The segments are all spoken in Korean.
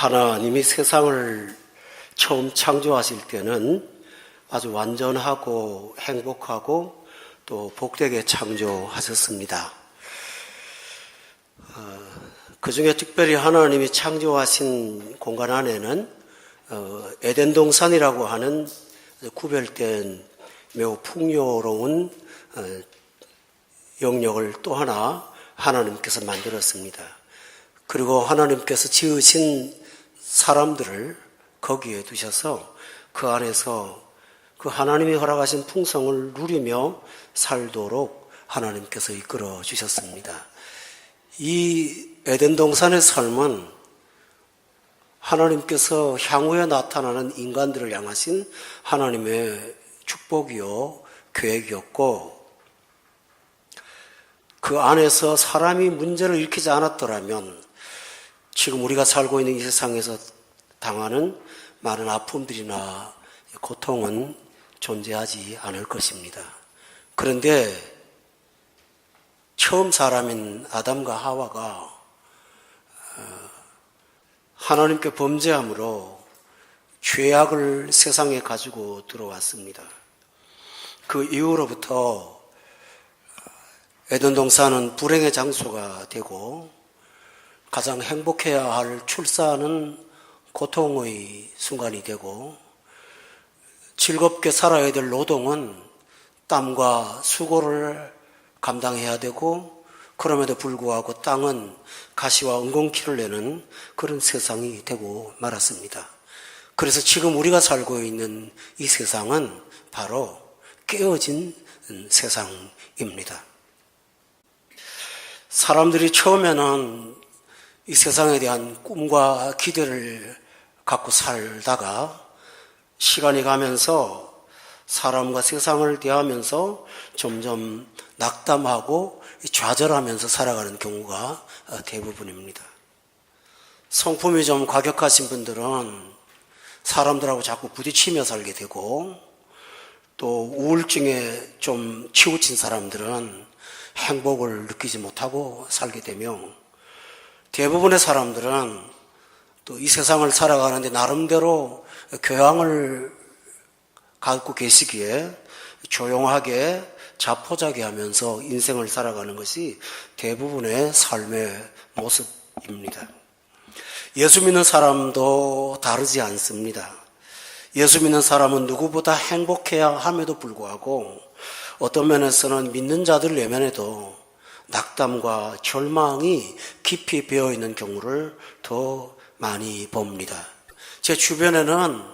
하나님이 세상을 처음 창조하실 때는 아주 완전하고 행복하고 또 복되게 창조하셨습니다. 그 중에 특별히 하나님이 창조하신 공간 안에는 에덴 동산이라고 하는 구별된 매우 풍요로운 영역을 또 하나 하나님께서 만들었습니다. 그리고 하나님께서 지으신 사람들을 거기에 두셔서 그 안에서 그 하나님이 허락하신 풍성을 누리며 살도록 하나님께서 이끌어 주셨습니다. 이 에덴 동산의 삶은 하나님께서 향후에 나타나는 인간들을 향하신 하나님의 축복이요 계획이었고, 그 안에서 사람이 문제를 일으키지 않았더라면 지금 우리가 살고 있는 이 세상에서 당하는 많은 아픔들이나 고통은 존재하지 않을 것입니다. 그런데 처음 사람인 아담과 하와가 하나님께 범죄함으로 죄악을 세상에 가지고 들어왔습니다. 그 이후로부터 에덴 동산은 불행의 장소가 되고 가장 행복해야 할 출산은 고통의 순간이 되고, 즐겁게 살아야 될 노동은 땀과 수고를 감당해야 되고, 그럼에도 불구하고 땅은 가시와 은공키를 내는 그런 세상이 되고 말았습니다. 그래서 지금 우리가 살고 있는 이 세상은 바로 깨어진 세상입니다. 사람들이 처음에는 이 세상에 대한 꿈과 기대를 갖고 살다가 시간이 가면서 사람과 세상을 대하면서 점점 낙담하고 좌절하면서 살아가는 경우가 대부분입니다. 성품이 좀 과격하신 분들은 사람들하고 자꾸 부딪히며 살게 되고, 또 우울증에 좀 치우친 사람들은 행복을 느끼지 못하고 살게 되며, 대부분의 사람들은 또 이 세상을 살아가는데 나름대로 교양을 갖고 계시기에 조용하게 자포자기하면서 인생을 살아가는 것이 대부분의 삶의 모습입니다. 예수 믿는 사람도 다르지 않습니다. 예수 믿는 사람은 누구보다 행복해야 함에도 불구하고 어떤 면에서는 믿는 자들 내면에도 낙담과 절망이 깊이 배어있는 경우를 더 많이 봅니다. 제 주변에는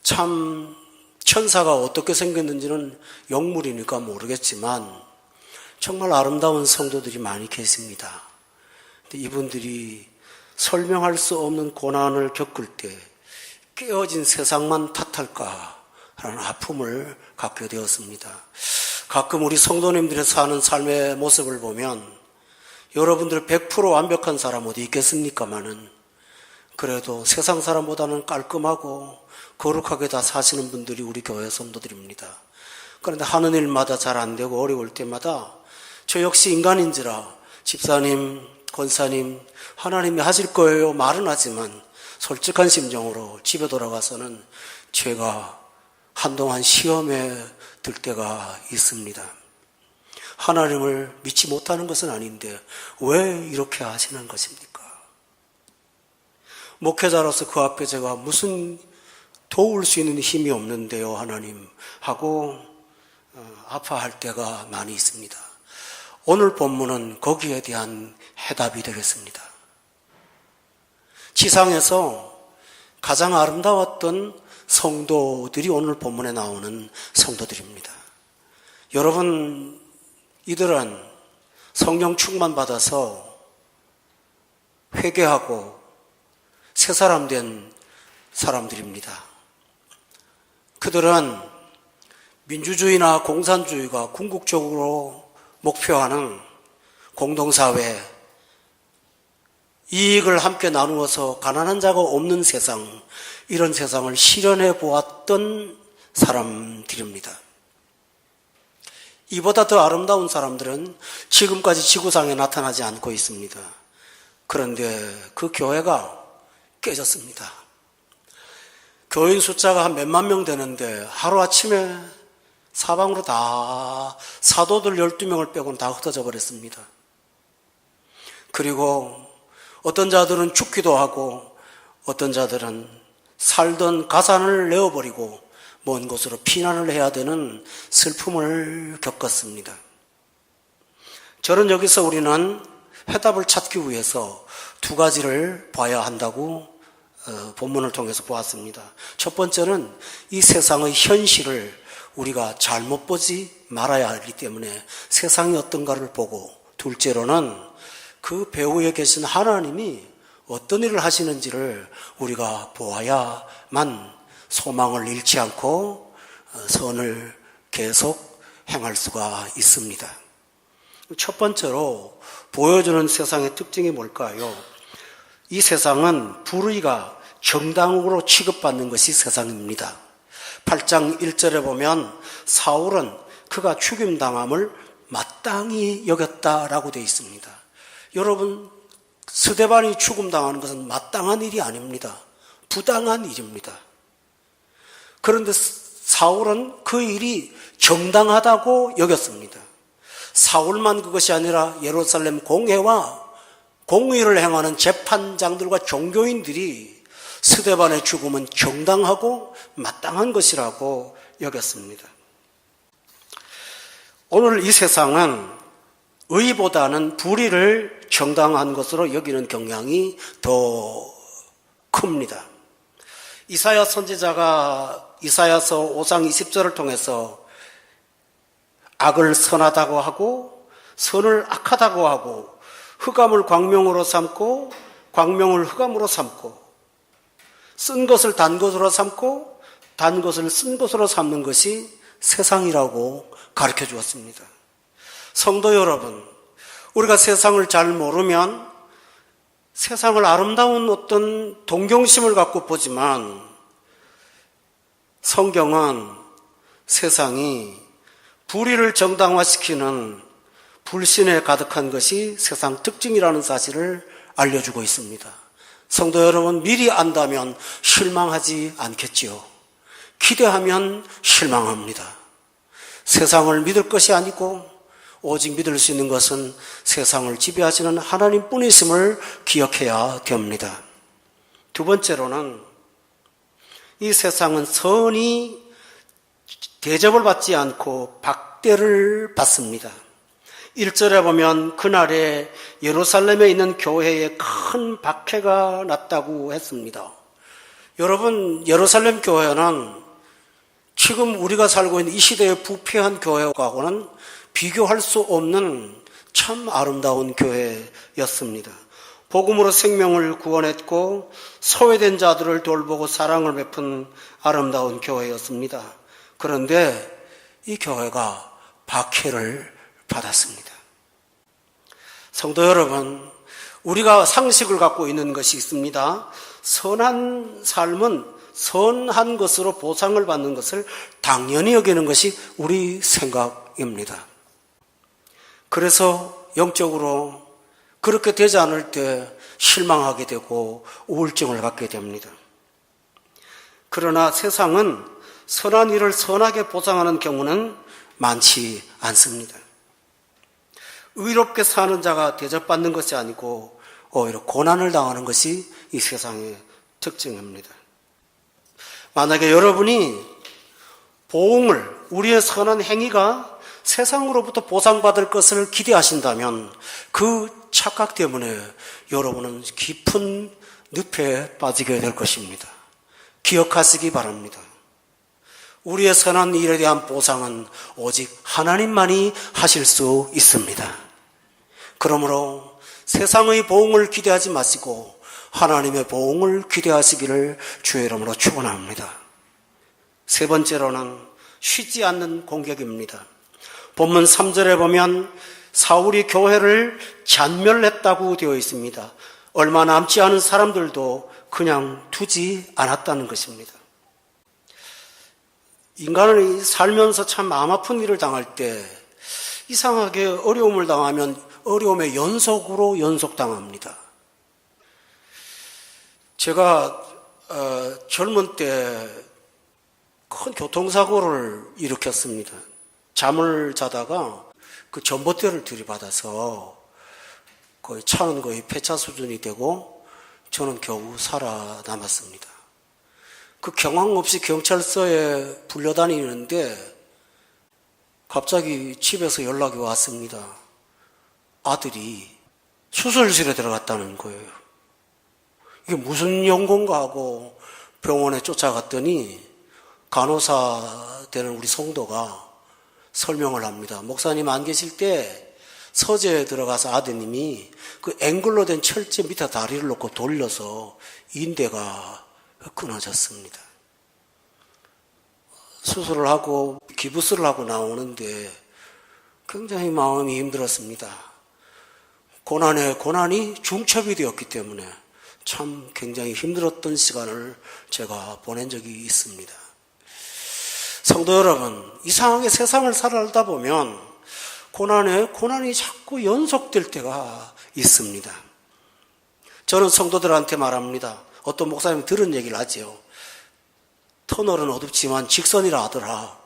참 천사가 어떻게 생겼는지는 영물이니까 모르겠지만 정말 아름다운 성도들이 많이 계십니다. 근데 이분들이 설명할 수 없는 고난을 겪을 때 깨어진 세상만 탓할까 하는 아픔을 갖게 되었습니다. 가끔 우리 성도님들이 사는 삶의 모습을 보면 여러분들 100% 완벽한 사람 어디 있겠습니까마는 그래도 세상 사람보다는 깔끔하고 거룩하게 다 사시는 분들이 우리 교회 성도들입니다. 그런데 하는 일마다 잘 안 되고 어려울 때마다 저 역시 인간인지라 집사님, 권사님, 하나님이 하실 거예요 말은 하지만 솔직한 심정으로 집에 돌아가서는 제가 한동안 시험에 들 때가 있습니다. 하나님을 믿지 못하는 것은 아닌데 왜 이렇게 하시는 것입니까? 목회자로서 그 앞에 제가 무슨 도울 수 있는 힘이 없는데요, 하나님 하고 아파할 때가 많이 있습니다. 오늘 본문은 거기에 대한 해답이 되겠습니다. 지상에서 가장 아름다웠던 성도들이 오늘 본문에 나오는 성도들입니다. 여러분, 이들은 성령 충만 받아서 회개하고 새 사람 된 사람들입니다. 그들은 민주주의나 공산주의가 궁극적으로 목표하는 공동사회, 이익을 함께 나누어서 가난한 자가 없는 세상, 이런 세상을 실현해 보았던 사람들입니다. 이보다 더 아름다운 사람들은 지금까지 지구상에 나타나지 않고 있습니다. 그런데 그 교회가 깨졌습니다. 교인 숫자가 한 몇만 명 되는데 하루아침에 사방으로 다 사도들 12명을 빼고는 다 흩어져 버렸습니다. 그리고 어떤 자들은 죽기도 하고 어떤 자들은 살던 가산을 내어버리고 먼 곳으로 피난을 해야 되는 슬픔을 겪었습니다. 저는 여기서 우리는 해답을 찾기 위해서 두 가지를 봐야 한다고 본문을 통해서 보았습니다. 첫 번째는 이 세상의 현실을 우리가 잘못 보지 말아야 하기 때문에 세상이 어떤가를 보고, 둘째로는 그 배후에 계신 하나님이 어떤 일을 하시는지를 우리가 보아야만 소망을 잃지 않고 선을 계속 행할 수가 있습니다. 첫 번째로 보여주는 세상의 특징이 뭘까요? 이 세상은 불의가 정당으로 취급받는 것이 세상입니다. 8장 1절에 보면 사울은 그가 죽임당함을 마땅히 여겼다라고 되어 있습니다. 여러분, 스데반이 죽임당하는 것은 마땅한 일이 아닙니다. 부당한 일입니다. 그런데 사울은 그 일이 정당하다고 여겼습니다. 사울만 그것이 아니라 예루살렘 공회와 공의를 행하는 재판장들과 종교인들이 스데반의 죽음은 정당하고 마땅한 것이라고 여겼습니다. 오늘 이 세상은 의보다는 불의를 정당한 것으로 여기는 경향이 더 큽니다. 이사야 선지자가 이사야서 5장 20절을 통해서 악을 선하다고 하고 선을 악하다고 하고 흑암을 광명으로 삼고 광명을 흑암으로 삼고 쓴 것을 단 것으로 삼고 단 것을 쓴 것으로 삼는 것이 세상이라고 가르쳐 주었습니다. 성도 여러분, 우리가 세상을 잘 모르면 세상을 아름다운 어떤 동경심을 갖고 보지만 성경은 세상이 불의를 정당화시키는 불신에 가득한 것이 세상 특징이라는 사실을 알려주고 있습니다. 성도 여러분, 미리 안다면 실망하지 않겠지요. 기대하면 실망합니다. 세상을 믿을 것이 아니고 오직 믿을 수 있는 것은 세상을 지배하시는 하나님뿐이심을 기억해야 됩니다. 두 번째로는 이 세상은 선이 대접을 받지 않고 박대를 받습니다. 1절에 보면 그날에 예루살렘에 있는 교회에 큰 박해가 났다고 했습니다. 여러분, 예루살렘 교회는 지금 우리가 살고 있는 이 시대의 부패한 교회하고는 비교할 수 없는 참 아름다운 교회였습니다. 복음으로 생명을 구원했고 소외된 자들을 돌보고 사랑을 베푼 아름다운 교회였습니다. 그런데 이 교회가 박해를 받았습니다. 성도 여러분, 우리가 상식을 갖고 있는 것이 있습니다. 선한 삶은 선한 것으로 보상을 받는 것을 당연히 여기는 것이 우리 생각입니다. 그래서 영적으로 그렇게 되지 않을 때 실망하게 되고 우울증을 갖게 됩니다. 그러나 세상은 선한 일을 선하게 보상하는 경우는 많지 않습니다. 의롭게 사는 자가 대접받는 것이 아니고 오히려 고난을 당하는 것이 이 세상의 특징입니다. 만약에 여러분이 보응을, 우리의 선한 행위가 세상으로부터 보상받을 것을 기대하신다면 그 착각 때문에 여러분은 깊은 늪에 빠지게 될 것입니다. 기억하시기 바랍니다. 우리의 선한 일에 대한 보상은 오직 하나님만이 하실 수 있습니다. 그러므로 세상의 보응을 기대하지 마시고 하나님의 보응을 기대하시기를 주의 이름으로 축원합니다. 세 번째로는 쉬지 않는 공격입니다. 본문 3절에 보면 사울이 교회를 잔멸했다고 되어 있습니다. 얼마 남지 않은 사람들도 그냥 두지 않았다는 것입니다. 인간은 살면서 참 마음 아픈 일을 당할 때 이상하게 어려움을 당하면 어려움의 연속으로 연속당합니다. 제가 젊은 때 큰 교통사고를 일으켰습니다. 잠을 자다가 그 전봇대를 들이받아서 차는 거의 폐차 수준이 되고 저는 겨우 살아남았습니다. 그 경황 없이 경찰서에 불려다니는데 갑자기 집에서 연락이 왔습니다. 아들이 수술실에 들어갔다는 거예요. 이게 무슨 연고인가 하고 병원에 쫓아갔더니 간호사 되는 우리 성도가 설명을 합니다. 목사님 안 계실 때 서재에 들어가서 아드님이 그 앵글로 된 철제 밑에 다리를 놓고 돌려서 인대가 끊어졌습니다. 수술을 하고 기부스를 하고 나오는데 굉장히 마음이 힘들었습니다. 고난에 고난이 중첩이 되었기 때문에 참 굉장히 힘들었던 시간을 제가 보낸 적이 있습니다. 성도 여러분, 이상하게 세상을 살아다 보면 고난에 고난이 자꾸 연속될 때가 있습니다. 저는 성도들한테 말합니다. 어떤 목사님이 들은 얘기를 하죠. 터널은 어둡지만 직선이라 하더라.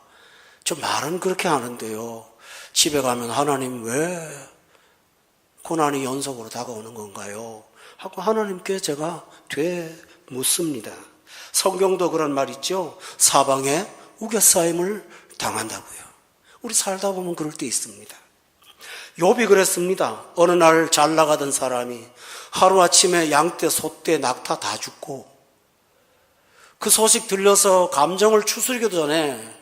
저 말은 그렇게 하는데요. 집에 가면 하나님 왜 고난이 연속으로 다가오는 건가요? 하고 하나님께 제가 되묻습니다. 성경도 그런 말 있죠. 사방에 우겨싸임을 당한다고요. 우리 살다 보면 그럴 때 있습니다. 욥이 그랬습니다. 어느 날 잘 나가던 사람이 하루아침에 양떼, 소떼, 낙타 다 죽고 그 소식 들려서 감정을 추스리기도 전에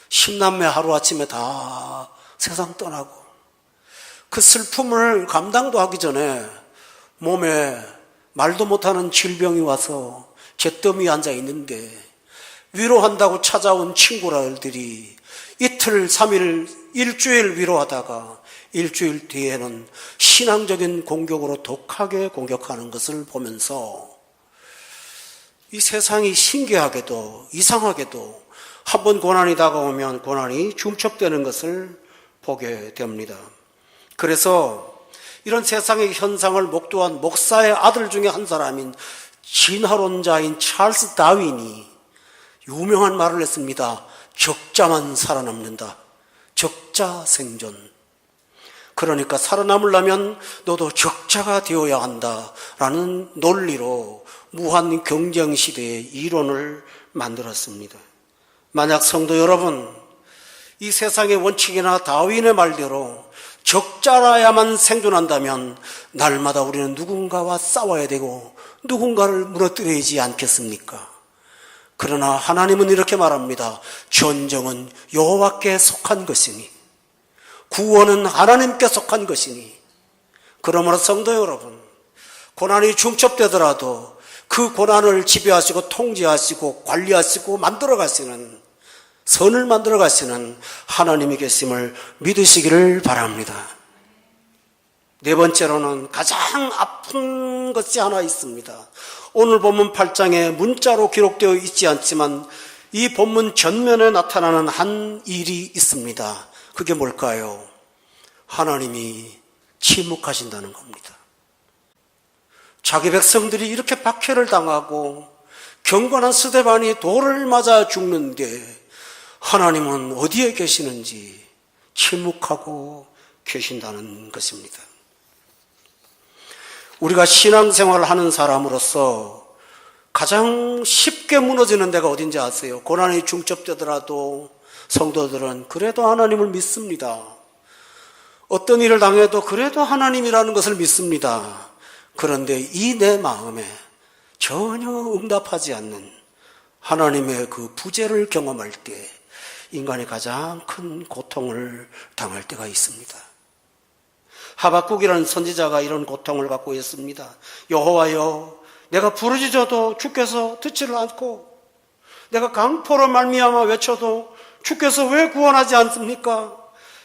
10남매 하루아침에 다 세상 떠나고 그 슬픔을 감당도 하기 전에 몸에 말도 못하는 질병이 와서 잿더미에 앉아 있는데 위로한다고 찾아온 친구들이 이틀, 3일, 일주일 위로하다가 일주일 뒤에는 신앙적인 공격으로 독하게 공격하는 것을 보면서 이 세상이 신기하게도 이상하게도 한번 고난이 다가오면 고난이 중첩되는 것을 보게 됩니다. 그래서 이런 세상의 현상을 목도한 목사의 아들 중에 한 사람인 진화론자인 찰스 다윈이 유명한 말을 했습니다. 적자만 살아남는다. 적자 생존. 그러니까 살아남으려면 너도 적자가 되어야 한다라는 논리로 무한 경쟁 시대의 이론을 만들었습니다. 만약 성도 여러분, 이 세상의 원칙이나 다윈의 말대로 적자라야만 생존한다면 날마다 우리는 누군가와 싸워야 되고 누군가를 무너뜨리지 않겠습니까? 그러나 하나님은 이렇게 말합니다. 전쟁은 여호와께 속한 것이니 구원은 하나님께 속한 것이니 그러므로 성도 여러분, 고난이 중첩되더라도 그 고난을 지배하시고 통제하시고 관리하시고 만들어가시는 선을 만들어가시는 하나님이 계심을 믿으시기를 바랍니다. 네 번째로는 가장 아픈 것이 하나 있습니다. 오늘 본문 8장에 문자로 기록되어 있지 않지만 이 본문 전면에 나타나는 한 일이 있습니다. 그게 뭘까요? 하나님이 침묵하신다는 겁니다. 자기 백성들이 이렇게 박해를 당하고 경건한 스데반이 돌을 맞아 죽는데 하나님은 어디에 계시는지 침묵하고 계신다는 것입니다. 우리가 신앙생활을 하는 사람으로서 가장 쉽게 무너지는 데가 어딘지 아세요? 고난이 중첩되더라도 성도들은 그래도 하나님을 믿습니다. 어떤 일을 당해도 그래도 하나님이라는 것을 믿습니다. 그런데 이 내 마음에 전혀 응답하지 않는 하나님의 그 부재를 경험할 때 인간이 가장 큰 고통을 당할 때가 있습니다. 하박국이라는 선지자가 이런 고통을 갖고 있습니다. 여호와여, 내가 부르짖어도 주께서 듣지를 않고 내가 강포로 말미암아 외쳐도 주께서 왜 구원하지 않습니까?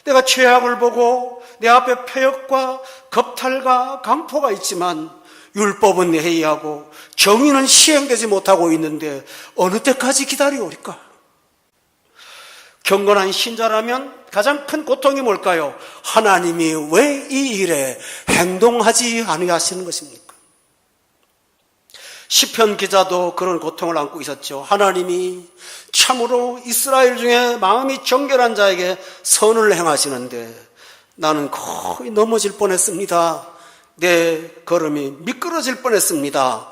내가 죄악을 보고 내 앞에 폐역과 겁탈과 강포가 있지만 율법은 해이하고 정의는 시행되지 못하고 있는데 어느 때까지 기다리오리까? 경건한 신자라면 가장 큰 고통이 뭘까요? 하나님이 왜 이 일에 행동하지 아니하시는 것입니까? 시편 기자도 그런 고통을 안고 있었죠. 하나님이 참으로 이스라엘 중에 마음이 정결한 자에게 선을 행하시는데 나는 거의 넘어질 뻔했습니다. 내 걸음이 미끄러질 뻔했습니다.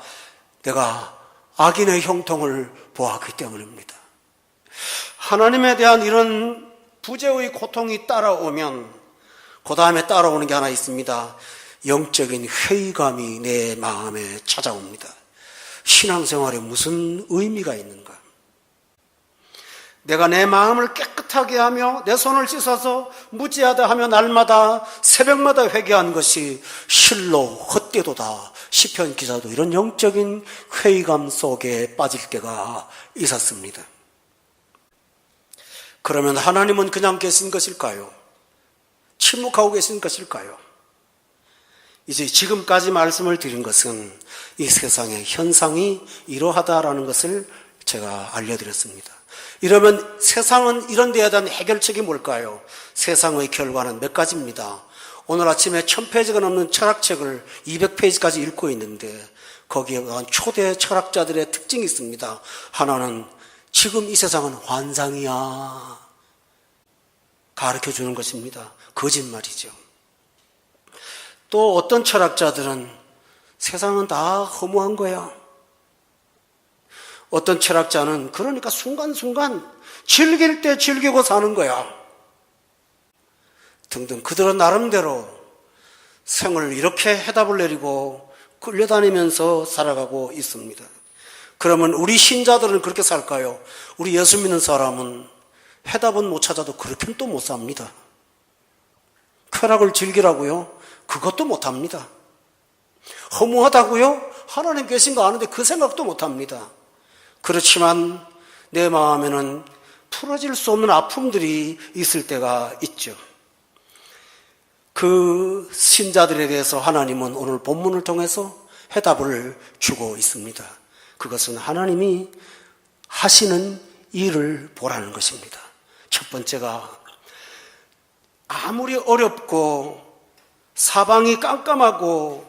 내가 악인의 형통을 보았기 때문입니다. 하나님에 대한 이런 부재의 고통이 따라오면 그 다음에 따라오는 게 하나 있습니다. 영적인 회의감이 내 마음에 찾아옵니다. 신앙생활에 무슨 의미가 있는가? 내가 내 마음을 깨끗하게 하며 내 손을 씻어서 무지하다 하며 날마다 새벽마다 회개한 것이 실로 헛되도다. 시편 기자도 이런 영적인 회의감 속에 빠질 때가 있었습니다. 그러면 하나님은 그냥 계신 것일까요? 침묵하고 계신 것일까요? 이제 지금까지 말씀을 드린 것은 이 세상의 현상이 이러하다라는 것을 제가 알려드렸습니다. 이러면 세상은 이런 데에 대한 해결책이 뭘까요? 세상의 결과는 몇 가지입니다. 오늘 아침에 1000페이지가 넘는 철학책을 200페이지까지 읽고 있는데 거기에 초대 철학자들의 특징이 있습니다. 하나는 지금 이 세상은 환상이야 가르쳐주는 것입니다. 거짓말이죠. 또 어떤 철학자들은 세상은 다 허무한 거야. 어떤 철학자는 그러니까 순간순간 즐길 때 즐기고 사는 거야. 등등 그들은 나름대로 생을 이렇게 해답을 내리고 끌려다니면서 살아가고 있습니다. 그러면 우리 신자들은 그렇게 살까요? 우리 예수 믿는 사람은 해답은 못 찾아도 그렇게는 또 못 삽니다. 쾌락을 즐기라고요? 그것도 못합니다. 허무하다고요? 하나님 계신 거 아는데 그 생각도 못합니다. 그렇지만 내 마음에는 풀어질 수 없는 아픔들이 있을 때가 있죠. 그 신자들에 대해서 하나님은 오늘 본문을 통해서 해답을 주고 있습니다. 그것은 하나님이 하시는 일을 보라는 것입니다. 첫 번째가 아무리 어렵고 사방이 깜깜하고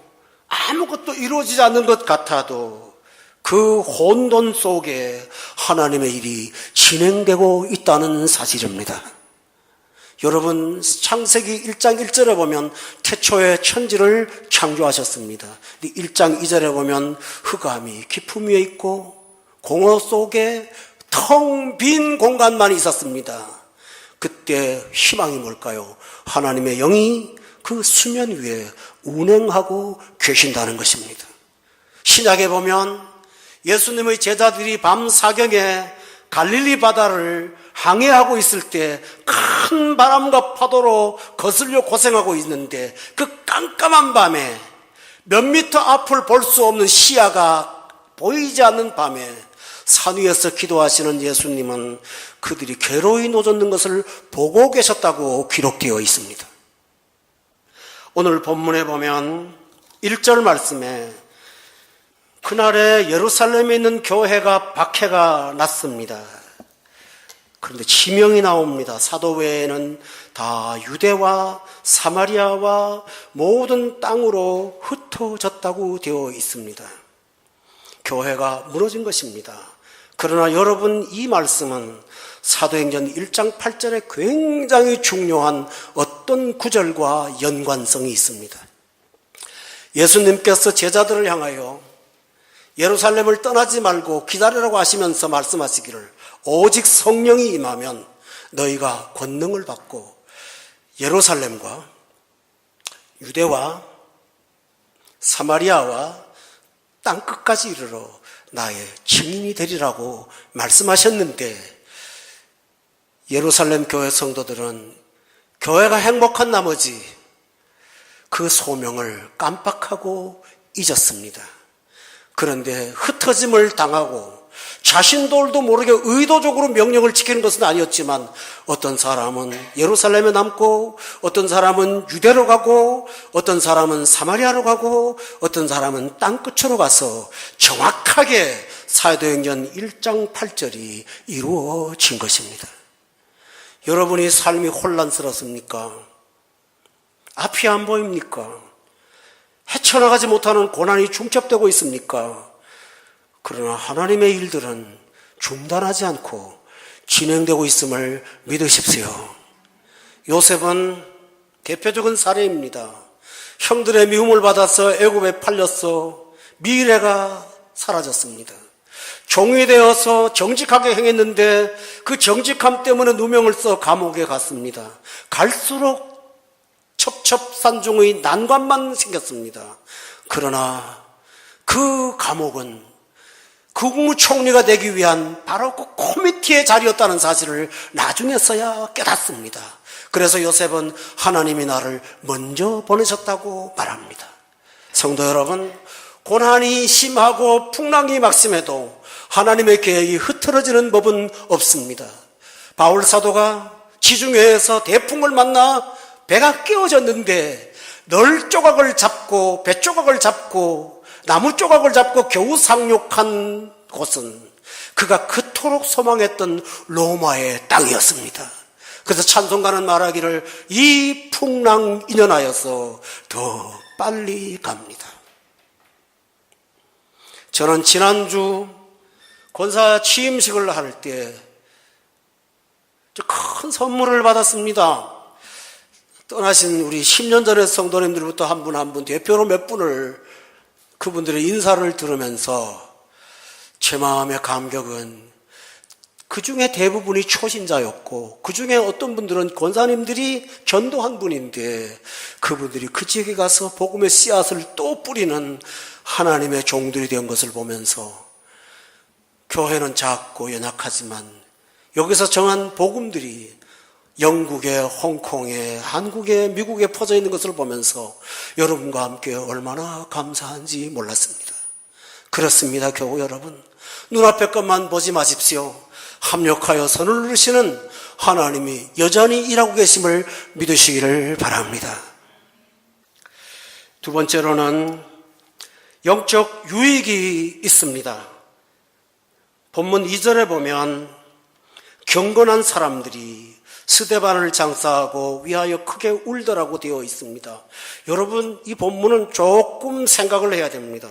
아무것도 이루어지지 않는 것 같아도 그 혼돈 속에 하나님의 일이 진행되고 있다는 사실입니다. 여러분 창세기 1장 1절에 보면 태초에 천지를 창조하셨습니다. 1장 2절에 보면 흑암이 깊음 위에 있고 공허 속에 텅 빈 공간만 있었습니다. 그때 희망이 뭘까요? 하나님의 영이 그 수면 위에 운행하고 계신다는 것입니다. 신약에 보면 예수님의 제자들이 밤 사경에 갈릴리 바다를 항해하고 있을 때 큰 바람과 파도로 거슬려 고생하고 있는데 그 깜깜한 밤에 몇 미터 앞을 볼 수 없는 시야가 보이지 않는 밤에 산 위에서 기도하시는 예수님은 그들이 괴로이 노젓는 것을 보고 계셨다고 기록되어 있습니다. 오늘 본문에 보면 1절 말씀에 그날에 예루살렘에 있는 교회가 박해가 났습니다. 그런데 지명이 나옵니다. 사도 외에는 다 유대와 사마리아와 모든 땅으로 흩어졌다고 되어 있습니다. 교회가 무너진 것입니다. 그러나 여러분 이 말씀은 사도행전 1장 8절에 굉장히 중요한 어떤 구절과 연관성이 있습니다. 예수님께서 제자들을 향하여 예루살렘을 떠나지 말고 기다리라고 하시면서 말씀하시기를 오직 성령이 임하면 너희가 권능을 받고 예루살렘과 유대와 사마리아와 땅끝까지 이르러 나의 증인이 되리라고 말씀하셨는데 예루살렘 교회 성도들은 교회가 행복한 나머지 그 소명을 깜빡하고 잊었습니다. 그런데 흩어짐을 당하고 자신들도 모르게 의도적으로 명령을 지키는 것은 아니었지만 어떤 사람은 예루살렘에 남고 어떤 사람은 유대로 가고 어떤 사람은 사마리아로 가고 어떤 사람은 땅끝으로 가서 정확하게 사도행전 1장 8절이 이루어진 것입니다. 여러분이 삶이 혼란스럽습니까? 앞이 안 보입니까? 헤쳐나가지 못하는 고난이 중첩되고 있습니까? 그러나 하나님의 일들은 중단하지 않고 진행되고 있음을 믿으십시오. 요셉은 대표적인 사례입니다. 형들의 미움을 받아서 애굽에 팔렸어 미래가 사라졌습니다. 종이 되어서 정직하게 행했는데 그 정직함 때문에 누명을 써 감옥에 갔습니다. 갈수록 첩첩산중의 난관만 생겼습니다. 그러나 그 감옥은 국무총리가 되기 위한 바로 그 코미티의 자리였다는 사실을 나중에서야 깨닫습니다. 그래서 요셉은 하나님이 나를 먼저 보내셨다고 말합니다. 성도 여러분, 고난이 심하고 풍랑이 막심해도 하나님의 계획이 흐트러지는 법은 없습니다. 바울 사도가 지중해에서 대풍을 만나 배가 깨어졌는데 널 조각을 잡고 배 조각을 잡고 나무 조각을 잡고 겨우 상륙한 곳은 그가 그토록 소망했던 로마의 땅이었습니다. 그래서 찬송가는 말하기를 이 풍랑 인연하여서 더 빨리 갑니다. 저는 지난주 권사 취임식을 할 때 큰 선물을 받았습니다. 떠나신 우리 10년 전의 성도님들부터 한 분 한 분 대표로 몇 분을 그분들의 인사를 들으면서 제 마음의 감격은 그 중에 대부분이 초신자였고 그 중에 어떤 분들은 권사님들이 전도한 분인데 그분들이 그 지역에 가서 복음의 씨앗을 또 뿌리는 하나님의 종들이 된 것을 보면서 교회는 작고 연약하지만 여기서 정한 복음들이 영국에, 홍콩에, 한국에, 미국에 퍼져 있는 것을 보면서 여러분과 함께 얼마나 감사한지 몰랐습니다. 그렇습니다, 교우 여러분. 눈앞의 것만 보지 마십시오. 합력하여 선을 누르시는 하나님이 여전히 일하고 계심을 믿으시기를 바랍니다. 두 번째로는 영적 유익이 있습니다. 본문 2절에 보면 경건한 사람들이 스데반을 장사하고 위하여 크게 울더라고 되어 있습니다. 여러분, 이 본문은 조금 생각을 해야 됩니다.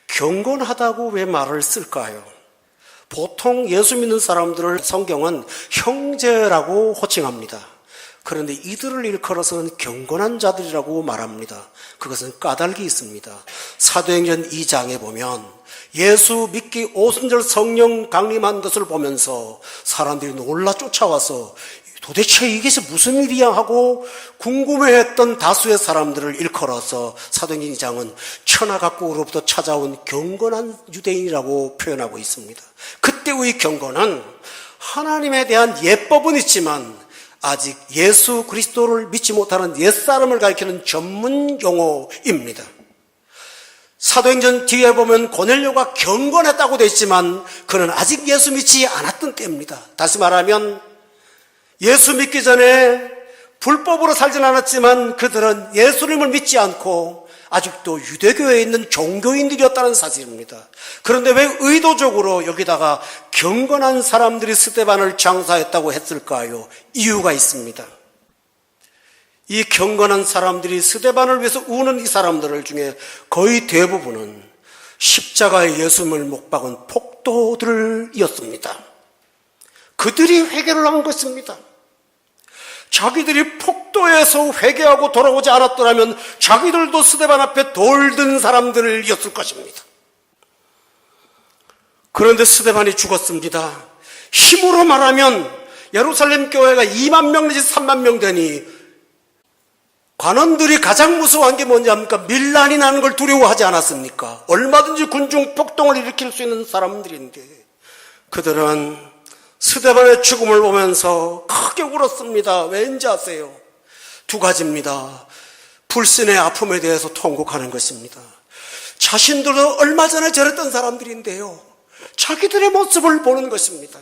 경건하다고 왜 말을 쓸까요? 보통 예수 믿는 사람들을 성경은 형제라고 호칭합니다. 그런데 이들을 일컬어서는 경건한 자들이라고 말합니다. 그것은 까닭이 있습니다. 사도행전 2장에 보면 예수 믿기 오순절 성령 강림한 것을 보면서 사람들이 놀라 쫓아와서 도대체 이것이 무슨 일이야 하고 궁금해했던 다수의 사람들을 일컬어서 사도행전 2장은 천하각국으로부터 찾아온 경건한 유대인이라고 표현하고 있습니다. 그때의 경건은 하나님에 대한 예법은 있지만 아직 예수 그리스도를 믿지 못하는 옛사람을 가리키는 전문 용어입니다. 사도행전 뒤에 보면 고넬료가 경건했다고 되어 있지만 그는 아직 예수 믿지 않았던 때입니다. 다시 말하면 예수 믿기 전에 불법으로 살진 않았지만 그들은 예수님을 믿지 않고 아직도 유대교에 있는 종교인들이었다는 사실입니다. 그런데 왜 의도적으로 여기다가 경건한 사람들이 스데반을 장사했다고 했을까요? 이유가 있습니다. 이 경건한 사람들이 스데반을 위해서 우는 이 사람들 중에 거의 대부분은 십자가의 예수님을 못 박은 폭도들이었습니다. 그들이 회개를 한 것입니다. 자기들이 폭도에서 회개하고 돌아오지 않았더라면 자기들도 스데반 앞에 돌든 사람들이었을 것입니다. 그런데 스데반이 죽었습니다. 힘으로 말하면 예루살렘 교회가 2만 명 내지 3만 명 되니 관원들이 가장 무서워한 게 뭐냐니까 밀란이 나는 걸 두려워하지 않았습니까? 얼마든지 군중 폭동을 일으킬 수 있는 사람들인데 그들은 스데반의 죽음을 보면서 크게 울었습니다. 왠지 아세요? 두 가지입니다. 불신의 아픔에 대해서 통곡하는 것입니다. 자신들도 얼마 전에 저랬던 사람들인데요. 자기들의 모습을 보는 것입니다.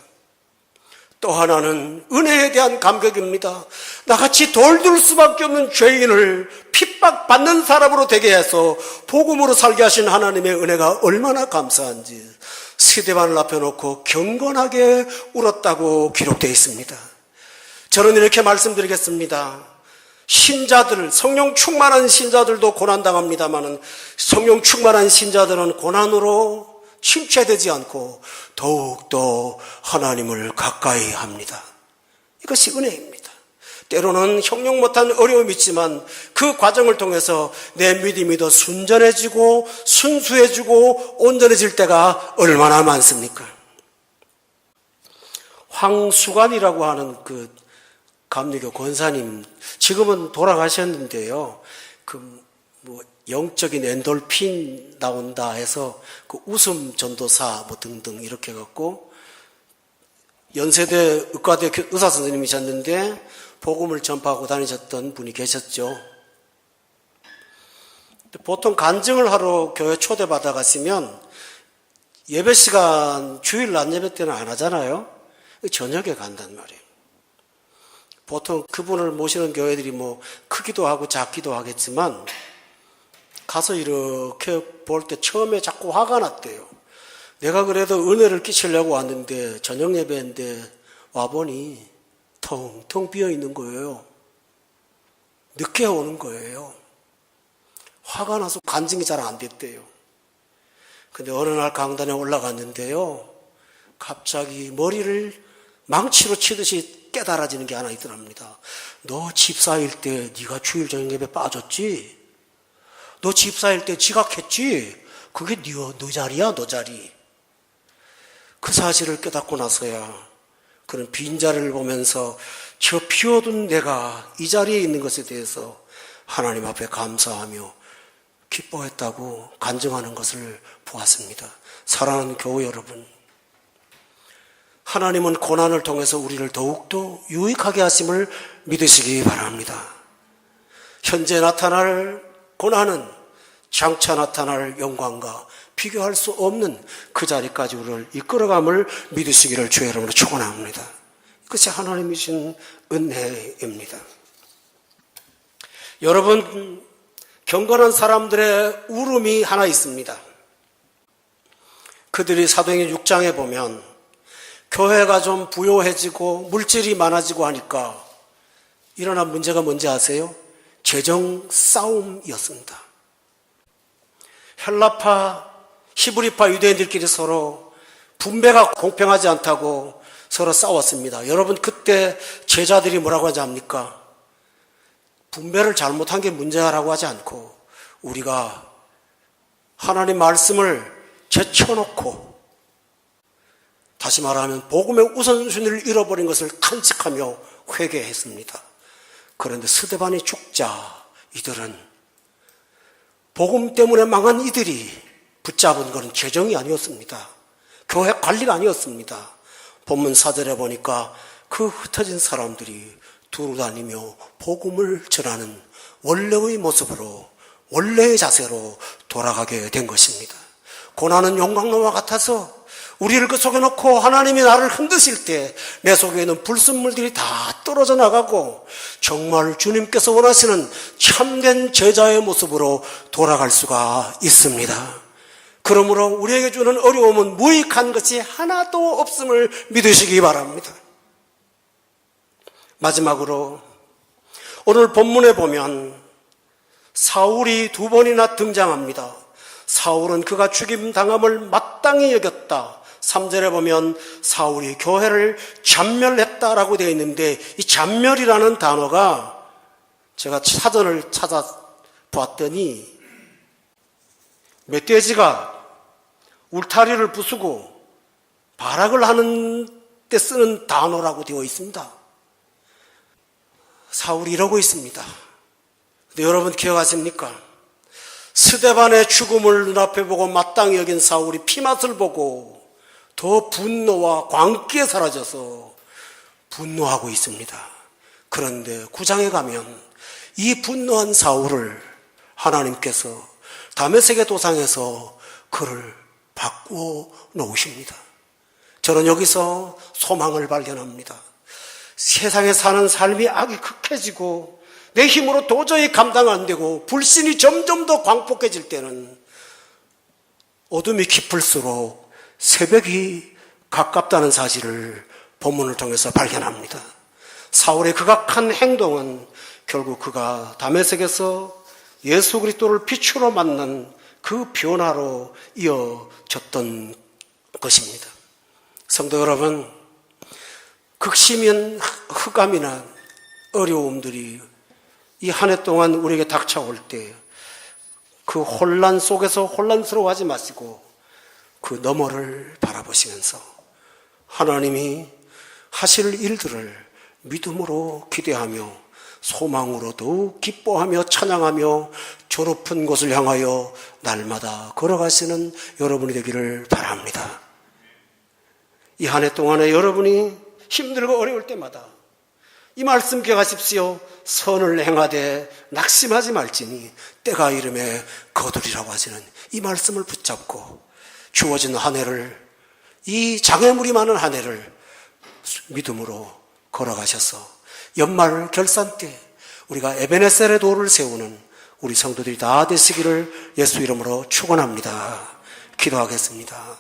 또 하나는 은혜에 대한 감격입니다. 나같이 돌들 수밖에 없는 죄인을 핍박받는 사람으로 되게 해서 복음으로 살게 하신 하나님의 은혜가 얼마나 감사한지 스데반을 앞에 놓고 경건하게 울었다고 기록되어 있습니다. 저는 이렇게 말씀드리겠습니다. 신자들, 성령 충만한 신자들도 고난당합니다만 성령 충만한 신자들은 고난으로 침체되지 않고 더욱더 하나님을 가까이 합니다. 이것이 은혜입니다. 때로는 형용 못한 어려움이 있지만 그 과정을 통해서 내 믿음이 더 순전해지고 순수해지고 온전해질 때가 얼마나 많습니까? 황수관이라고 하는 그 감리교 권사님, 지금은 돌아가셨는데요. 영적인 엔돌핀 나온다 해서 그 웃음 전도사 등등 이렇게 해갖고 연세대 의과대 의사 선생님이셨는데 복음을 전파하고 다니셨던 분이 계셨죠. 보통 간증을 하러 교회 초대받아 갔으면 예배 시간 주일 낮 예배 때는 안 하잖아요. 저녁에 간단 말이에요. 보통 그분을 모시는 교회들이 크기도 하고 작기도 하겠지만 가서 이렇게 볼 때 처음에 자꾸 화가 났대요. 내가 그래도 은혜를 끼치려고 왔는데 저녁 예배인데 와보니 텅텅 비어 있는 거예요. 늦게 오는 거예요. 화가 나서 간증이 잘 안 됐대요. 근데 어느 날 강단에 올라갔는데요. 갑자기 머리를 망치로 치듯이 깨달아지는 게 하나 있더랍니다. 너 집사일 때 네가 주일 저녁 예배 빠졌지? 너 집사일 때 지각했지? 그게 너 자리야, 너 자리. 그 사실을 깨닫고 나서야 그런 빈자리를 보면서 저 비워둔 내가 이 자리에 있는 것에 대해서 하나님 앞에 감사하며 기뻐했다고 간증하는 것을 보았습니다. 사랑하는 교회 여러분, 하나님은 고난을 통해서 우리를 더욱더 유익하게 하심을 믿으시기 바랍니다. 현재 나타날 고난은 장차 나타날 영광과 비교할 수 없는 그 자리까지 우리를 이끌어감을 믿으시기를 주의 이름으로 축원합니다. 그것이 하나님이 주신 은혜입니다. 여러분, 경건한 사람들의 울음이 하나 있습니다. 그들이 사도행전 6장에 보면 교회가 좀 부요해지고 물질이 많아지고 하니까 일어난 문제가 뭔지 아세요? 재정 싸움이었습니다. 헬라파, 히브리파 유대인들끼리 서로 분배가 공평하지 않다고 서로 싸웠습니다. 여러분, 그때 제자들이 뭐라고 하지 않습니까? 분배를 잘못한 게 문제라고 하지 않고 우리가 하나님 말씀을 제쳐놓고, 다시 말하면 복음의 우선순위를 잃어버린 것을 탄식하며 회개했습니다. 그런데 스데반이 죽자 이들은 복음 때문에 망한 이들이 붙잡은 것은 재정이 아니었습니다. 교회 관리가 아니었습니다. 본문 4절에 보니까 그 흩어진 사람들이 두루 다니며 복음을 전하는 원래의 모습으로, 원래의 자세로 돌아가게 된 것입니다. 고난은 용광로와 같아서 우리를 그 속에 놓고 하나님이 나를 흔드실 때 내 속에 있는 불순물들이 다 떨어져 나가고 정말 주님께서 원하시는 참된 제자의 모습으로 돌아갈 수가 있습니다. 그러므로 우리에게 주는 어려움은 무익한 것이 하나도 없음을 믿으시기 바랍니다. 마지막으로 오늘 본문에 보면 사울이 2번이나 등장합니다. 사울은 그가 죽임당함을 마땅히 여겼다. 3절에 보면 사울이 교회를 잔멸했다라고 되어 있는데, 이 잔멸이라는 단어가 제가 사전을 찾아봤더니 멧돼지가 울타리를 부수고 발악을 하는 때 쓰는 단어라고 되어 있습니다. 사울이 이러고 있습니다. 근데 여러분 기억하십니까? 스데반의 죽음을 눈앞에 보고 마땅히 여긴 사울이 피맛을 보고 더 분노와 광기에 사라져서 분노하고 있습니다. 그런데 9장에 가면 이 분노한 사울을 하나님께서 다메섹의 도상에서 그를 바꾸어 놓으십니다. 저는 여기서 소망을 발견합니다. 세상에 사는 삶이 악이 극해지고 내 힘으로 도저히 감당 안 되고 불신이 점점 더 광폭해질 때는 어둠이 깊을수록 새벽이 가깝다는 사실을 본문을 통해서 발견합니다. 사울의 극악한 행동은 결국 그가 다메섹에서 예수 그리스도를 빛으로 만난 그 변화로 이어졌던 것입니다. 성도 여러분, 극심한 흑암이나 어려움들이 이 한 해 동안 우리에게 닥쳐올 때 그 혼란 속에서 혼란스러워하지 마시고 그 너머를 바라보시면서 하나님이 하실 일들을 믿음으로 기대하며 소망으로 더욱 기뻐하며 찬양하며 저 높은 곳을 향하여 날마다 걸어가시는 여러분이 되기를 바랍니다. 이 한 해 동안에 여러분이 힘들고 어려울 때마다 이 말씀 기억하십시오. 선을 행하되 낙심하지 말지니 때가 이름에 거두리라고 하시는 이 말씀을 붙잡고 주어진 한 해를, 이 장애물이 많은 한 해를 믿음으로 걸어가셔서 연말 결산 때 우리가 에베네셀의 도를 세우는 우리 성도들이 다 되시기를 예수 이름으로 축원합니다. 기도하겠습니다.